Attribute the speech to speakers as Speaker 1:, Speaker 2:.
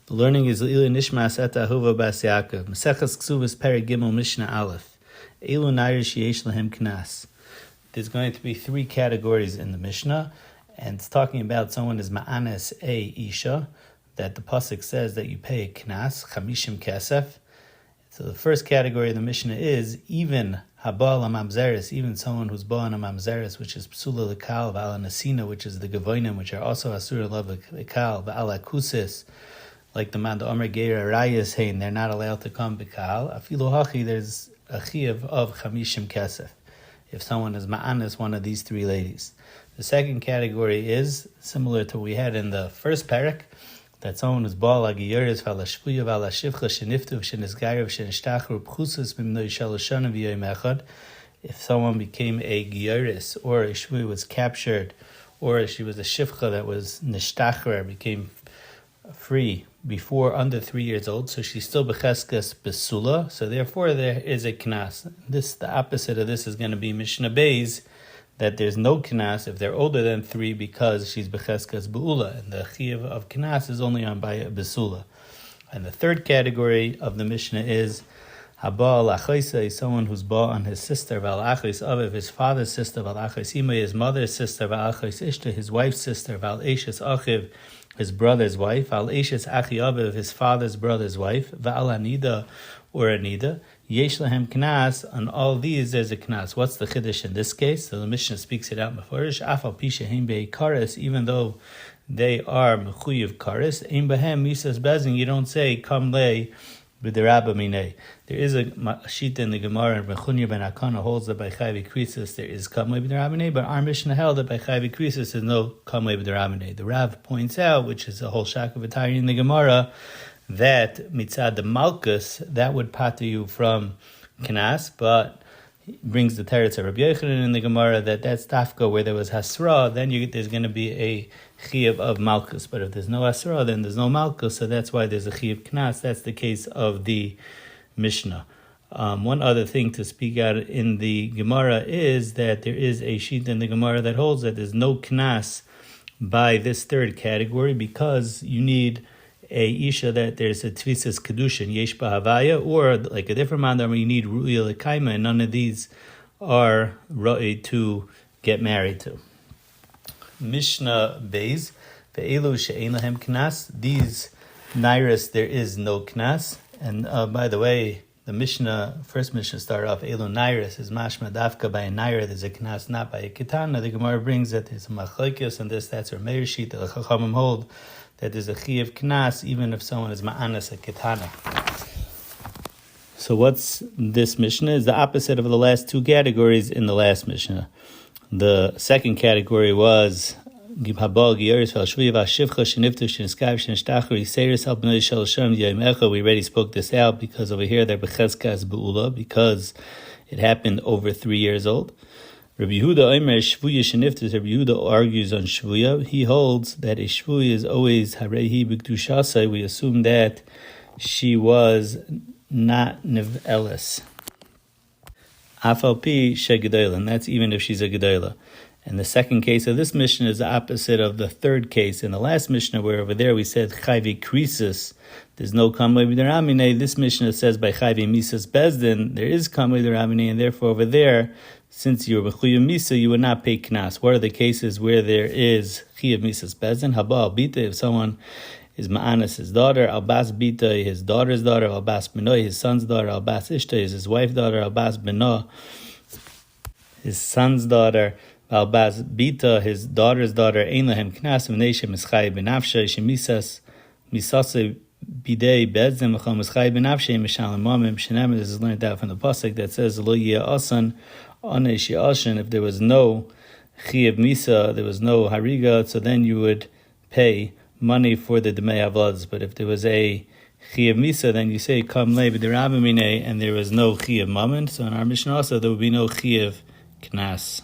Speaker 1: The learning is Nishmas Etta Ahuva bas Yaakov. Maseches Kesubos Perek Gimel Mishna Aleph. Elu Nairish Yesh Lahem Knas. There's going to be three categories in the Mishnah, and it's talking about someone is Ma'anes a Isha, that the pasuk says that you pay a Knas, Chamishim Kesef. So the first category of the Mishnah is even Habal Amamzeres, even someone who's Ba'an Amamzeres, which is Psula Lekal, V'ala Nasina, which is the Gavoinim, which are also Asura Lav Lekal, V'ala Kusis, like the man, the Omer Geir Arayas Hein, they're not allowed to come B'kal. Afilu Hachi, there's a Chiyuv of Chamishim Kesef, if someone is Ma'anis, one of these three ladies. The second category is similar to what we had in the first parak, that someone who's Baal Agiyeres, V'ala Shvuya, V'ala Shivcha, Sheniftu, Shenisgayev, Shenishtachru, Pchusus, B'mnoi Shaloshanim V'yoyim Echad. If someone became a Giyeres, or a Shvuya was captured, or she was a Shivcha that was Nishtachra, became free before under 3 years old, so she's still becheskes besula, so therefore there is a knas. The opposite of this is going to be Mishnah Beis, that there's no knas if they're older than 3 because she's becheskes beula, and the chiyuv of knas is only on by besula. And the third category of the Mishnah is Habal Achoisa, someone who's ba on his sister, Val Achos Aviv, his father's sister, Val Achos Ima, his mother's sister, Val Achos Ishta, his wife's sister, Val Eshes Achiv, his brother's wife, Val Eshes Achi Aviv, his father's brother's wife, Val Anida or Anida, Yesh Lahem Knas. On all these there's a Knas. What's the Chiddush in this case? So the Mishnah speaks it out Meforish, Afal Pisha Heim Bei Kares, even though they are Mechuyev Kares, Ein Behem Misas Bezin, you don't say Kam Lei B'derabba Minei. There is a shita in the Gemara, and Rechunya ben Akana holds that by Chayvi Krisis there is Kamei B'derabba Minei, but our Mishnah held that by Chayvi Krisis there's no Kamei B'derabba Minei. The Rav points out, which is a whole shak of attire in the Gemara, that mitzad the Malkus, that would pater you from Knas, but brings the teretz of Rabbi Yochanan in the Gemara that that's Tafka where there was Hasra, then there's going to be a Chiyuv of Malkus. But if there's no Hasra, then there's no Malkus, so that's why there's a Chiyuv Knas. That's the case of the Mishnah. One other thing to speak out in the Gemara is that there is a sheet in the Gemara that holds that there's no Knas by this third category because you need a Isha that there's a Tvisas Kedushin, Yesh B'Havaya, or like a different mandar, you need Ru'ya L'Kaima, and none of these are Ra'i to get married to. Mishnah Beis, Ve'elu She'ein Lahem Knas, these Nairis, there is no Knas. And by the way, the first Mishnah started off, Elu Nairis, is Mashma Dafka by a Nair, there's a Knas, not by a Ketana. The Gemara brings that there's a Machlokes, and that's her Meir sheet, the Chachamim hold that there's a Chiyuv Knas, even if someone is Ma'anas a Ketana. So what's this Mishnah? Is the opposite of the last two categories in the last Mishnah. The second category was Gibhabal Giyaris Val Shvuya Val Shivcha Sheniftu Sheniskav Shenishtachri Seiris Al Bnei Shaloshem Yom Echa. We already spoke this out because over here they're Becheskas Be'ula, because it happened over 3 years old. Rabbi Yehuda Omer Shvuya Sheniftus. Rabbi Yehuda argues on Shvuya. He holds that a Shvuya is always Harehi B'Kedushasai. We assume that she was not Nev'elis. Afal Pi Shegedola, and that's even if she's a Gedola. And the second case of this Mishnah is the opposite of the third case. In the last Mishnah, where over there we said Chayvi Krisis, there's no Kamei B'Deramine. This Mishnah says by Chayvi Misas Bezdin, there is Kamei B'Deramine, and therefore over there, since you're B'Chuyim Misa, you would not pay Knas. What are the cases where there is Chiyav Misas Bezdin? Haba Albita, if someone is Ma'anas, his daughter, Albas Bita, his daughter's daughter, Albas Benoy, his son's daughter, Albas Ishta, is his wife's daughter, Albas Benoy, his son's daughter, Albas Bita, his daughter's daughter, Ein Lahem Knas, V'neishem Mischai B'nafshay, Shemisas, Misase Bidei Bezdin, V'chom Mischai B'nafshay, Mishalim Mamim, Shenem, this is learned out from the Pasuk that says, Lo Yeh Asan, Anei She'ashin, if there was no Chiyuv Misa, there was no Hariga, so then you would pay money for the Demei Avlads. But if there was a Chiyuv Misa, then you say, Kam Le B'derabba Minei, and there was no Chiyuv Mammon, so in our Mishnah also there would be no Chiyuv Knas.